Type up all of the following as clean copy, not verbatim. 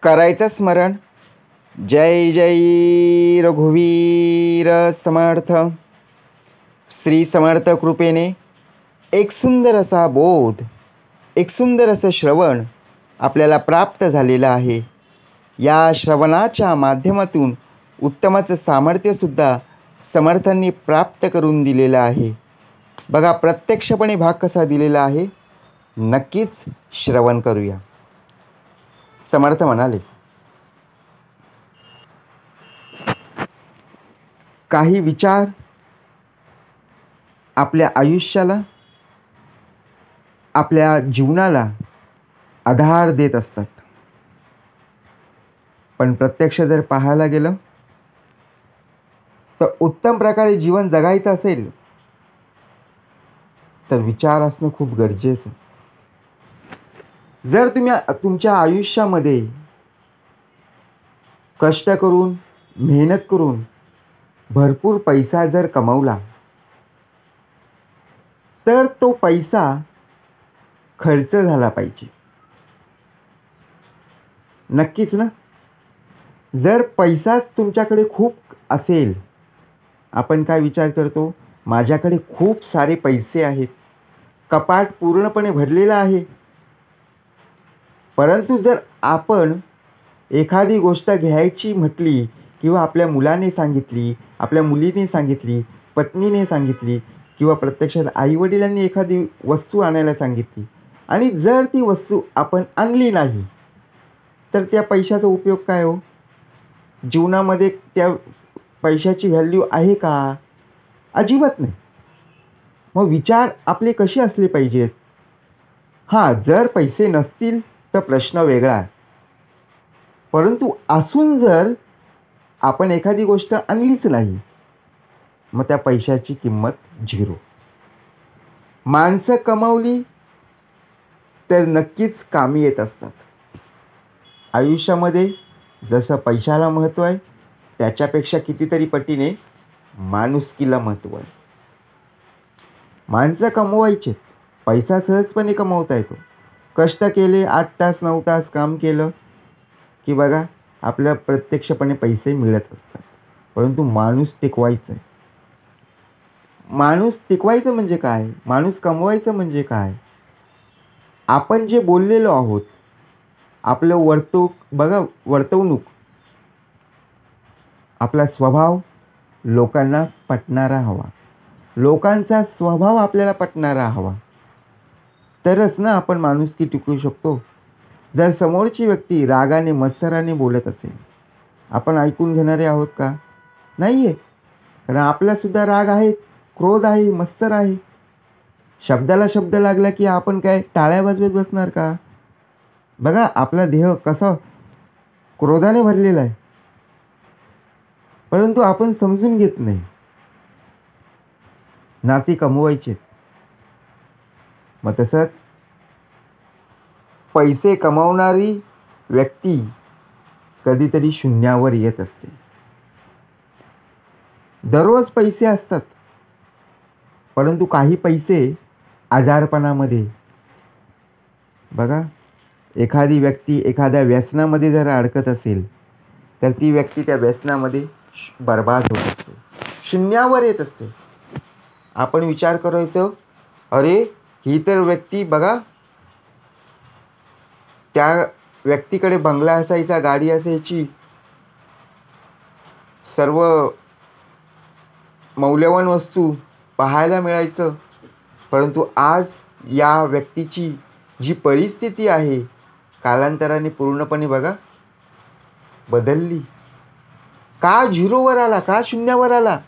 करायचं स्मरण. जय जय रघुवीर समर्थ. श्री समर्थ कृपेने एक सुंदर असा बोध, एक सुंदर असं श्रवण आपल्याला प्राप्त झालेलं आहे. या श्रवणाच्या माध्यमातून उत्तमाचं सामर्थ्यसुद्धा समर्थांनी प्राप्त करून दिलेलं आहे. बघा, प्रत्यक्षपणे भाग कसा दिलेला आहे, नक्कीच श्रवण करूया. समर्थ म्हणाले, काही विचार आपल्या आयुष्याला, आपल्या जीवनाला आधार देत असतात. पण प्रत्यक्ष जर पाहायला गेलं तर उत्तम प्रकारे जीवन जगायचं असेल तर विचार असणं खूप गरजेचं. जर तुम्ही तुमच्या आयुष्यामध्ये कष्ट करून, मेहनत करून भरपूर पैसा जर कमवला तर तो पैसा खर्च झाला पाहिजे. नक्कीच ना. जर पैसाच तुमच्याकडे खूप असेल, आपण काय विचार करतो, माझ्याकडे खूप सारे पैसे आहेत, कपाट पूर्णपणे भरलेलं आहे. परंतु जर आपण एखादी गोष्ट घ्यायची म्हटली किंवा आपल्या मुलाने सांगितली, आपल्या मुलीने सांगितली, पत्नीने सांगितली किंवा प्रत्यक्षात आईवडिलांनी एखादी वस्तू आणायला सांगितली आणि जर ती वस्तू आपण आणली नाही तर त्या पैशाचा उपयोग काय हो? जीवनामध्ये त्या पैशाची व्हॅल्यू आहे का? अजिबात नाही. मग विचार आपले कसे असले पाहिजेत? हां, जर पैसे नसतील तर प्रश्न वेगळा आहे. परंतु असून जर आपण एखादी गोष्ट आणलीच नाही, मग त्या पैशाची किंमत झिरो. माणसं कमावली तर नक्कीच कामी येत असतात. आयुष्यामध्ये जसं पैशाला महत्त्व आहे, त्याच्यापेक्षा कितीतरी पटीने माणुसकीला महत्त्व आहे. माणसं कमवायचे, पैसा सहजपणे कमवता येतो. कष्ट केले, 8 तास 9 तास काम केलं की बघा आपल्याला प्रत्यक्षपणे पैसे मिळत असतात. परंतु माणूस टिकवायचं आहे. माणूस टिकवायचं म्हणजे काय? माणूस कमवायचं म्हणजे काय? आपण जे बोललेलो आहोत, आपलं वर्तवणूक, आपला स्वभाव लोकांना पटणारा हवा. लोकांचा स्वभाव आपल्याला पटणारा हवा, तरच ना आपण माणुसकी टिकवू शकतो. जर समोरची व्यक्ती रागाने, मत्सराने बोलत असेल, आपण ऐकून घेणारे आहोत का? नाही आहे. कारण आपल्यासुद्धा राग आहे, क्रोध आहे, मत्सर आहे. शब्दाला शब्द लागला की आपण काय टाळ्या वाजवत बसणार का? बघा, आपला देह कसं क्रोधाने भरलेला आहे, परंतु आपण समजून घेत नाही. नाती कमवायचे. मग तसंच पैसे कमावणारी व्यक्ती कधीतरी शून्यावर येत असते. दररोज पैसे असतात, परंतु काही पैसे आजारपणामध्ये. बघा, एखादी व्यक्ती एखाद्या व्यसनामध्ये जर अडकत असेल तर ती व्यक्ती त्या व्यसनामध्ये बर्बाद होत असते, शून्यावर येत असते. आपण विचार करायचं, अरे ही तर व्यक्ती बघा, त्या व्यक्तीकडे बंगला असायचा, गाडी असायची, सर्व मौल्यवान वस्तू पाहायला मिळायचं. परंतु आज या व्यक्तीची जी परिस्थिती आहे कालांतराने पूर्णपणे बघा बदलली. का झिरोवर आला? का शून्यावर आला?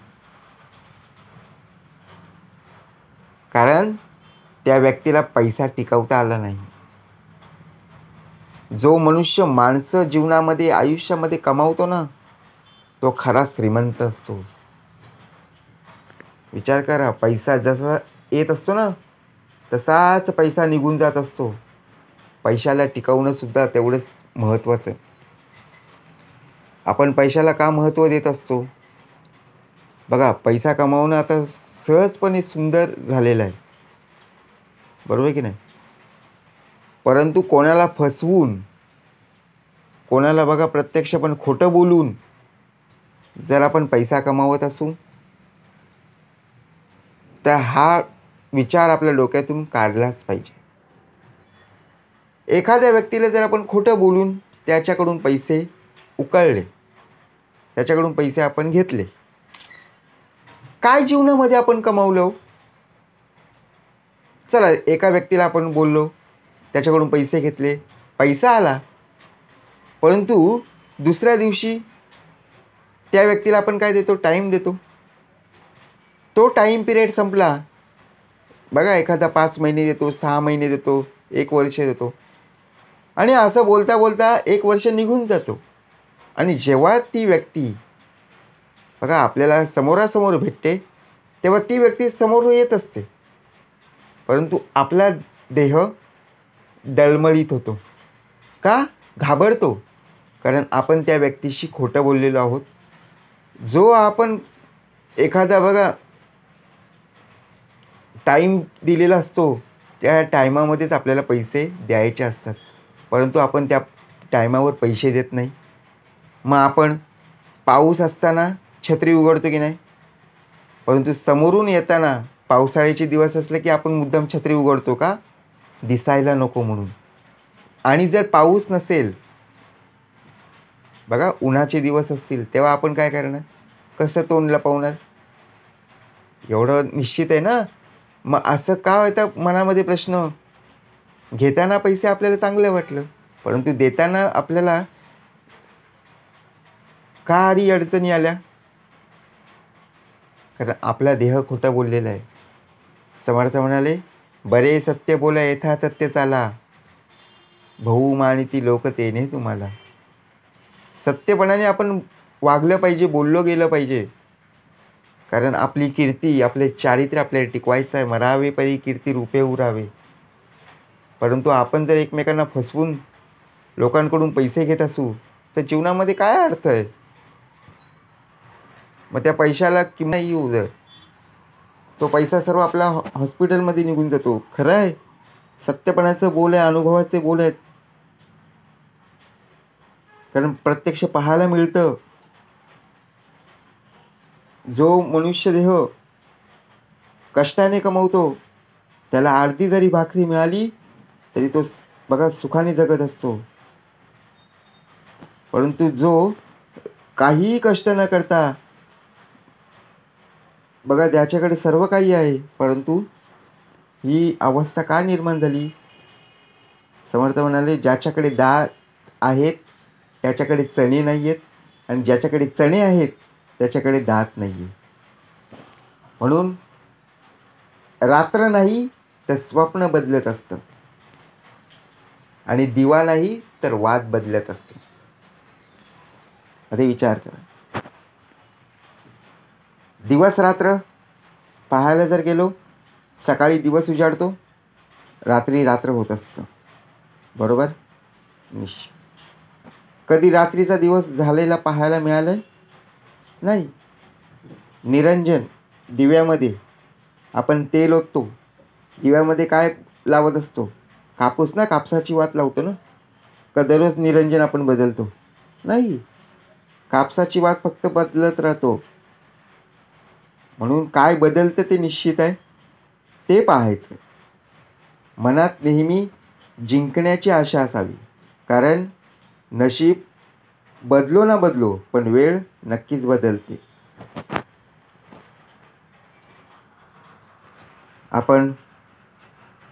कारण त्या व्यक्तीला पैसा टिकवता आला नाही. जो मनुष्य माणसं जीवनामध्ये, आयुष्यामध्ये कमावतो ना, तो खरा श्रीमंत असतो. विचार करा, पैसा जसा येत असतो ना, तसाच पैसा निघून जात असतो. पैशाला टिकवणं सुद्धा तेवढंच महत्त्वाचं आहे. आपण पैशाला का महत्त्व देत असतो? बघा, पैसा कमावणं आता सहजपणे सुंदर झालेलं आहे, बरोबर की नाही? परंतु कोणाला फसवून, कोणाला बघा प्रत्यक्ष पण खोटं बोलून जर आपण पैसा कमावत असू तर हा विचार आपल्या डोक्यातून काढलाच पाहिजे. एखाद्या व्यक्तीला जर आपण खोटं बोलून त्याच्याकडून पैसे उकळले, त्याच्याकडून पैसे आपण घेतले, काय जीवनामध्ये आपण कमावलं? चला, एका व्यक्तीला आपण बोललो, त्याच्याकडून पैसे घेतले, पैसा आला, परंतु दुसऱ्या दिवशी त्या व्यक्तीला आपण काय देतो? टाईम देतो. तो टाईम पिरियड संपला. बघा, एखादा 5 महिने देतो, 6 महिने देतो, 1 वर्ष देतो, आणि असं बोलता बोलता 1 वर्ष निघून जातो. आणि जेव्हा ती व्यक्ती बघा आपल्याला समोरासमोर भेटते तेव्हा ती व्यक्ती समोर येत असते, परंतु आपला देह डळमळीत होतो. का? घाबरतो. कारण आपण त्या व्यक्तीशी खोटं बोललेलो आहोत. जो आपण एखादा बघा टाईम दिलेला असतो, त्या टायमामध्येच आपल्याला पैसे द्यायचे असतात, परंतु आपण त्या टायमावर पैसे देत नाही. मग आपण पाऊस असताना छत्री उघडतो की नाही? परंतु समोरून येताना पावसाळ्याचे दिवस असले की आपण मुद्दाम छत्री उघडतो. का? दिसायला नको म्हणून. आणि जर पाऊस नसेल, बघा उन्हाचे दिवस असतील, तेव्हा आपण काय करणार? कसं तोंड लपवणार? एवढं निश्चित आहे ना. मग असं का येतं मनामध्ये प्रश्न? घेताना पैसे आपल्याला चांगलं वाटलं, परंतु देताना आपल्याला का अडचणी आल्या? कारण आपला देह खोटं बोललेला आहे. समर्थ म्हणाले, बरे सत्य बोला यथा तथ्य चाला, भाऊ मानिती लोक तेने तुम्हाला. सत्यपणाने आपण वागलं पाहिजे, बोललो गेलं पाहिजे. कारण आपली कीर्ती, आपले चारित्र्य आपल्याला टिकवायचं आहे. मरावे परी कीर्ती रूपे उरावे. परंतु आपण जर एकमेकांना फसवून लोकांकडून पैसे घेत असू तर जीवनामध्ये काय अर्थ आहे? मग त्या पैशाला किंमत नाही येऊ जर, तो पैसा सर्व आपला हॉस्पिटलमध्ये निघून जातो. खरं आहे, सत्यपणाचं बोल आहे, अनुभवाचे बोल आहेत. कारण प्रत्यक्ष पाहायला मिळतं, जो मनुष्य देह कष्टाने कमवतो त्याला अर्धी जरी भाकरी मिळाली तरी तो बघा सुखाने जगत असतो. परंतु जो काहीही कष्ट न करता बघा त्याच्याकडे सर्व काही आहे, परंतु ही अवस्था का निर्माण झाली? समर्थ म्हणाले, ज्याच्याकडे दात आहेत त्याच्याकडे चणे नाही आहेत, आणि ज्याच्याकडे चणे आहेत त्याच्याकडे दात नाही आहे. म्हणून रात्र नाही तर स्वप्न बदलत असतं, आणि दिवा नाही तर वाद बदलत असते. आता विचार करा, दिवस रात्र पाहायला जर गेलो, सकाळी दिवस उजाडतो, रात्री रात्र होत असतं. बरोबर? निश्चित. कधी रात्रीचा दिवस झालेला पाहायला मिळालं नाही. निरंजन दिव्यामध्ये आपण तेल ओततो, दिव्यामध्ये काय लावत असतो? कापूस ना, कापसाची वात लावतो ना. का दररोज निरंजन आपण बदलतो? नाही, कापसाची वात फक्त बदलत राहतो. म्हणून काय बदलतं ते निश्चित आहे, ते पाहायचं. मनात नेहमी जिंकण्याची आशा असावी, कारण नशीब बदलो ना बदलो पण वेळ नक्कीच बदलते. आपण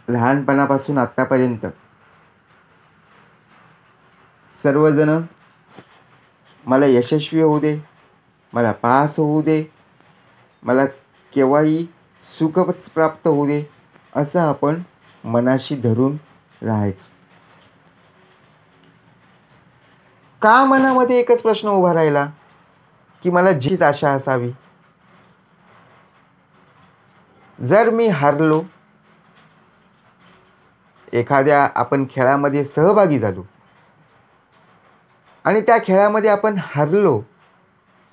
लहानपणापासून आत्तापर्यंत सर्वजण मला यशस्वी होऊ दे, मला पास होऊ दे, मला केव्हाही सुखच प्राप्त होऊ दे, असं आपण मनाशी धरून राहायचं. का मनामध्ये एकच प्रश्न उभा राहिला की मला जीच आशा असावी? जर मी हारलो, एखाद्या आपण खेळामध्ये सहभागी झालो आणि त्या खेळामध्ये आपण हारलो,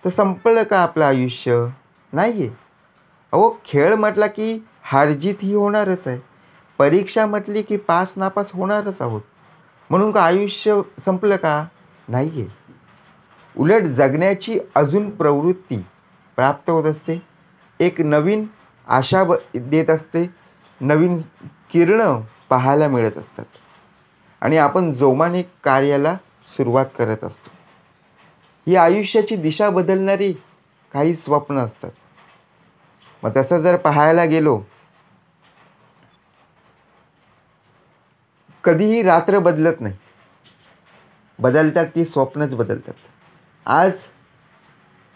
तर संपलं का आपलं आयुष्य? नाही आहे. अहो, खेळ म्हटला की हारजीत ही होणारच आहे. परीक्षा म्हटली की पास नापास होणारच आहोत. म्हणून का आयुष्य संपलं का? नाही आहे. उलट जगण्याची अजून प्रवृत्ती प्राप्त होत असते. एक नवीन आशा देत असते. नवीन किरणं पाहायला मिळत असतात आणि आपण जोमाने कार्याला सुरुवात करत असतो. ही आयुष्याची दिशा बदलणारी काही स्वप्न असतात. मग तसं जर पाहायला गेलो, कधीही रात्र बदलत नाही. बदलतात ती स्वप्नच बदलतात. आज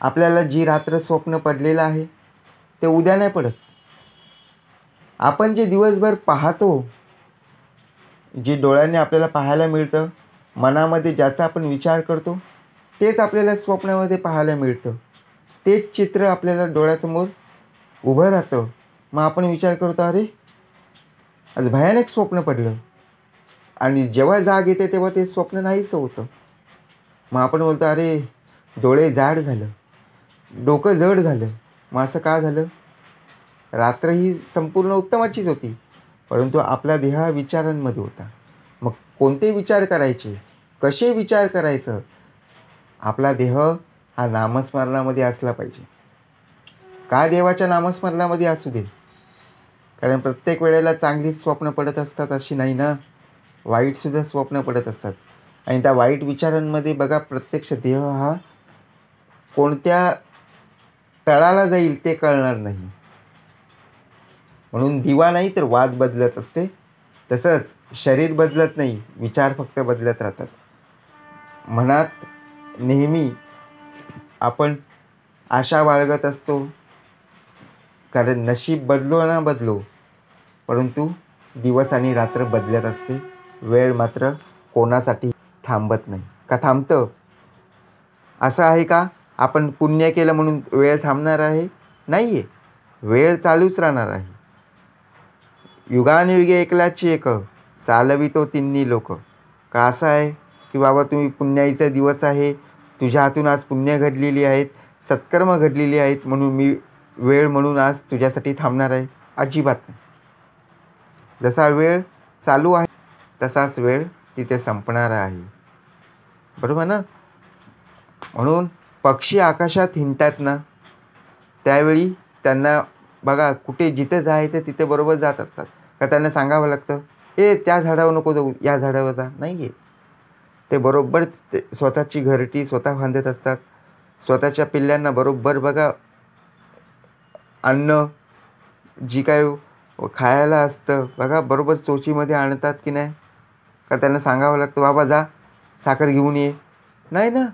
आपल्याला जी रात्र स्वप्न पडलेलं आहे ते उद्या नाही पडत. आपण जे दिवसभर पाहतो, जे डोळ्यांनी आपल्याला पाहायला मिळतं, मनामध्ये ज्याचा आपण विचार करतो, तेच आपल्याला स्वप्नामध्ये पाहायला मिळतं. तेच चित्र आपल्याला डोळ्यासमोर उभं राहतं. मग आपण विचार करतो, अरे आज भयानक स्वप्न पडलं. आणि जेव्हा जाग येते तेव्हा ते स्वप्न नाहीसं होतं. मग आपण बोलतो, अरे डोळे जाड झालं, डोकं जड झालं. मग असं का झालं? रात्र ही संपूर्ण उत्तमाचीच होती, परंतु आपला देह हा विचारांमध्ये होता. मग कोणते विचार करायचे, कसे विचार करायचं? आपला देह हा नामस्मरणामध्ये असला पाहिजे. का देवाच्या नामस्मरणामध्ये असू दे? कारण प्रत्येक वेळेला चांगलीच स्वप्न पडत असतात अशी नाही ना. वाईटसुद्धा स्वप्न पडत असतात. आणि त्या वाईट विचारांमध्ये बघा, प्रत्यक्ष देह हा कोणत्या तळाला जाईल ते कळणार नाही. म्हणून दिवा नाही तर वाद बदलत असते. तसंच शरीर बदलत नाही, विचार फक्त बदलत राहतात. मनात नेहमी आपण आशा बाळगत असतो. कारण नशीब बदलो ना बदलो, परंतु दिवस आणि रात्र बदलत असते. वेळ मात्र कोणासाठी थांबत नाही. का थांबतं? असं आहे का आपण पुण्य केलं म्हणून वेळ थांबणार आहे? नाही आहे. वेळ चालूच राहणार आहे. युगानुयुगे एकलाची एक, चालवितो तिन्ही लोक. का असं आहे की बाबा तुम्ही पुण्याईचा दिवस आहे, तुझ्या हातून आज पुण्य घडलेली आहेत, सत्कर्म घडलेली आहेत, म्हणून मी वेळ म्हणून आज तुझ्यासाठी थांबणार आहे? अजिबात नाही. जसा वेळ चालू आहे तसाच वेळ तिथे संपणार आहे. बरोबर ना? म्हणून पक्षी आकाशात हिंडतात ना, त्यावेळी त्यांना बघा कुठे जिथे जायचं तिथे बरोबर जात असतात. का त्यांना सांगावं लागतं, ए त्या झाडावर नको जाऊ, या झाडावर जा? नाही आहे. ते बरोबर स्वतःची घरटी स्वतः बांधत असतात. स्वतःच्या पिल्ल्यांना बरोबर बघा अन्न जी काय खायला असतं बघा बरोबर चोचीमध्ये आणतात की नाही? का त्यांना सांगावं लागतं, बाबा जा साखर घेऊन ये? नाही ना.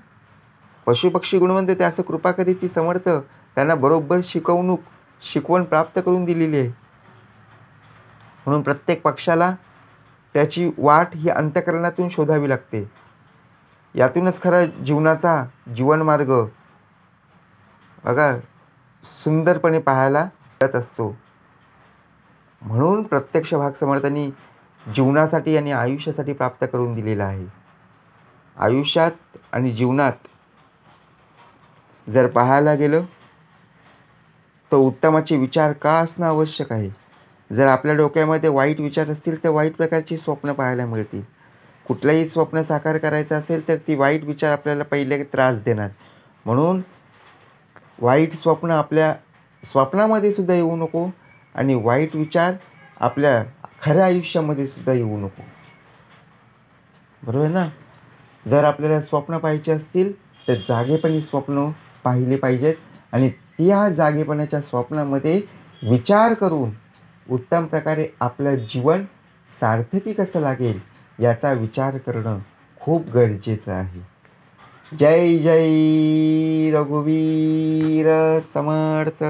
पशुपक्षी गुणवंत ते असं कृपा करीत ती समर्थ त्यांना बरोबर शिकवण प्राप्त करून दिलेली आहे. म्हणून प्रत्येक पक्षाला त्याची वाट ही अंतःकरणातून शोधावी लागते. यातूनच खरा जीवनाचा जीवनमार्ग बघा सुंदरपणे पाहायला मिळत असतो. म्हणून प्रत्यक्ष भाग समर्थांनी जीवनासाठी आणि आयुष्यासाठी प्राप्त करून दिलेला आहे. आयुष्यात आणि जीवनात जर पाहायला गेलं तर उत्तमाचे विचार का असणं आवश्यक आहे. जर आपल्या डोक्यामध्ये वाईट विचार असतील तर वाईट प्रकारची स्वप्न पाहायला मिळतील. कुठलंही स्वप्न साकार करायचं असेल तर ती वाईट विचार आपल्याला पहिले त्रास देणार. म्हणून वाईट स्वप्न आपल्या स्वप्नामध्ये सुद्धा येऊ नको आणि वाईट विचार आपल्या खऱ्या आयुष्यामध्ये सुद्धा येऊ नको. बरोबर ना? जर आपल्याला स्वप्न पाहायचे असतील तर जागेपणी स्वप्न पाहिले पाहिजेत आणि त्या जागेपणाच्या स्वप्नामध्ये विचार करून उत्तम प्रकारे आपलं जीवन सार्थकी कसं लागेल याचा विचार करणं खूप गरजेचं आहे. जय जय रघुवीर समर्थ.